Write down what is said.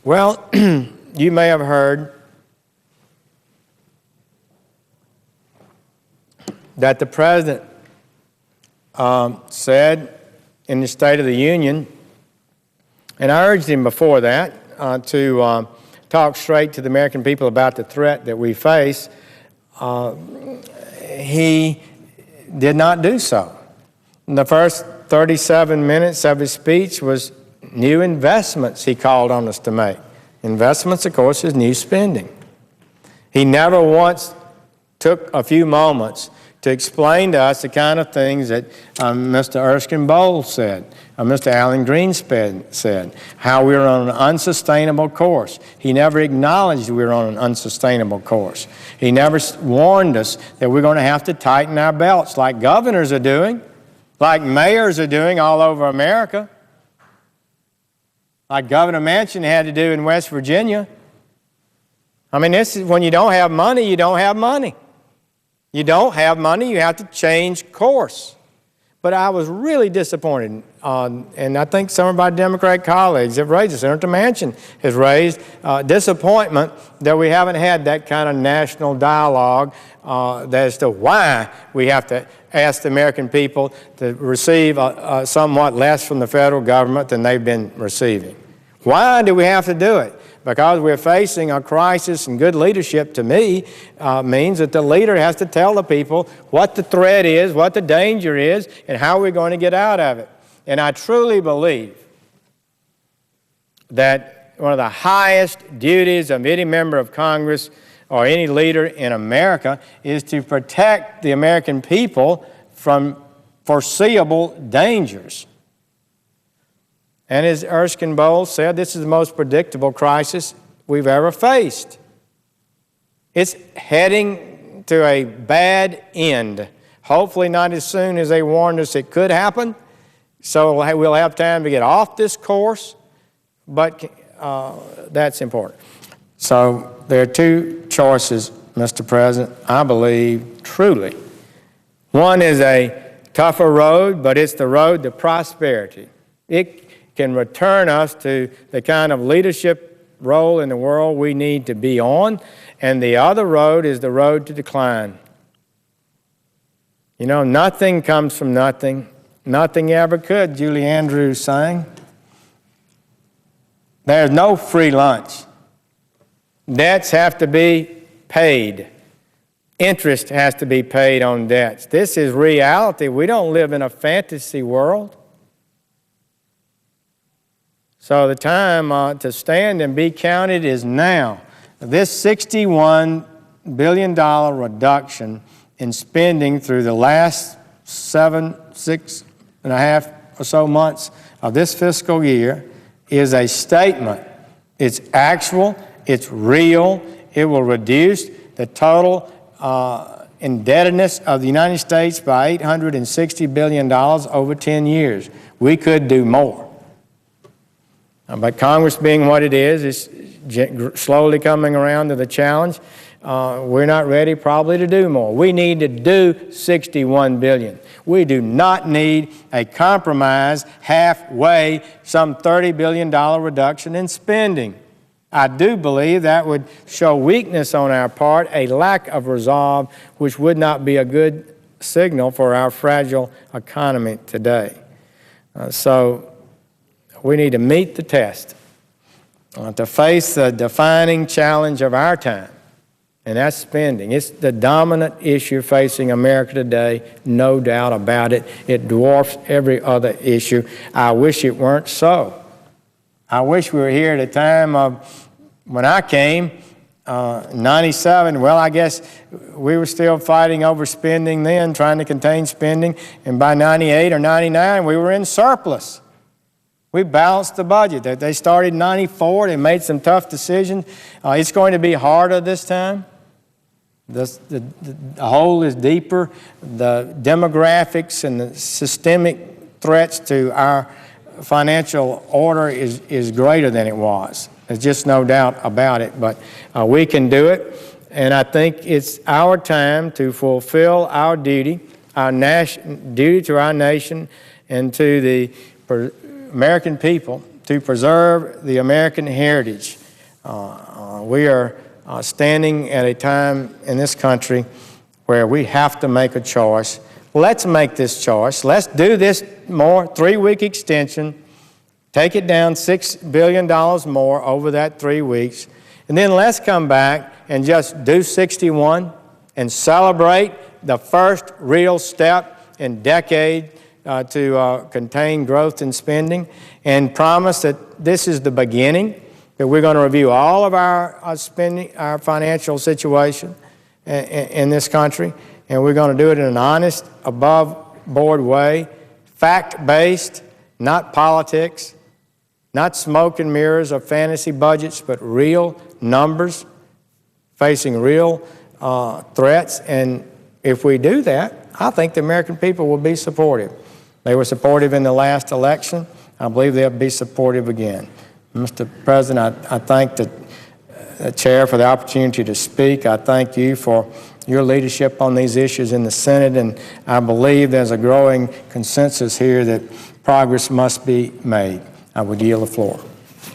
Well, you may have heard that the President said in the State of the Union, and I urged him before that to talk straight to the American people about the threat that we face. He did not do so. In the first 37 minutes of his speech was new investments he called on us to make. Investments, of course, is new spending. He never once took a few moments to explain to us the kind of things that Mr. Erskine Bowles said, Mr. Alan Greenspan said, how we were on an unsustainable course. He never acknowledged we were on an unsustainable course. He never warned us that we're going to have to tighten our belts like governors are doing, like mayors are doing all over America, like Governor Manchin had to do in West Virginia. I mean, this is when you don't have money, you don't have money. You don't have money, you have to change course. But I was really disappointed, and I think some of my Democratic colleagues have raised it. Senator Manchin has raised disappointment that we haven't had that kind of national dialogue as to why we have to ask the American people to receive somewhat less from the federal government than they've been receiving. Why do we have to do it? Because we're facing a crisis, and good leadership to me means that the leader has to tell the people what the threat is, what the danger is, and how we're going to get out of it. And I truly believe that one of the highest duties of any member of Congress or any leader in America is to protect the American people from foreseeable dangers. And as Erskine Bowles said, this is the most predictable crisis we've ever faced. It's heading to a bad end. Hopefully not as soon as they warned us it could happen, so we'll have time to get off this course, but that's important. So there are two choices, Mr. President, I believe truly. One is a tougher road, but it's the road to prosperity. It can return us to the kind of leadership role in the world we need to be on, and the other road is the road to decline. You know, nothing comes from nothing. Nothing ever could, Julie Andrews sang. There's no free lunch. Debts have to be paid. Interest has to be paid on debts. This is reality. We don't live in a fantasy world. So the time to stand and be counted is now. This $61 billion reduction in spending through the last 6.5 or so months of this fiscal year is a statement. It's actual, it's real, it will reduce the total indebtedness of the United States by $860 billion over 10 years. We could do more. But Congress being what it is slowly coming around to the challenge. We're not ready probably to do more. We need to do $61 billion. We do not need a compromise halfway, some $30 billion reduction in spending. I do believe that would show weakness on our part, a lack of resolve, which would not be a good signal for our fragile economy today. So we need to meet the test, to face the defining challenge of our time, and that's spending. It's the dominant issue facing America today, no doubt about it. It dwarfs every other issue. I wish it weren't so. I wish we were here at a time of when I came, 97, well, I guess we were still fighting over spending then, trying to contain spending, and by 98 or 99, we were in surplus. We balanced the budget. They started in 94. They made some tough decisions. It's going to be harder this time. The hole is deeper. The demographics and the systemic threats to our financial order is greater than it was. There's just no doubt about it. But we can do it. And I think it's our time to fulfill our duty, duty to our nation and to the American people to preserve the American heritage. We are standing at a time in this country where we have to make a choice. Let's make this choice. Let's do this more 3-week extension. Take it down $6 billion more over that 3 weeks. And then let's come back and just do 61 and celebrate the first real step in decades to contain growth and spending, and promise that this is the beginning, that we're going to review all of our spending, our financial situation in this country, and we're going to do it in an honest, above-board way, fact-based, not politics, not smoke and mirrors or fantasy budgets, but real numbers facing real threats. And if we do that, I think the American people will be supportive. They were supportive in the last election. I believe they'll be supportive again. Mr. President, I thank the Chair for the opportunity to speak. I thank you for your leadership on these issues in the Senate, and I believe there's a growing consensus here that progress must be made. I would yield the floor.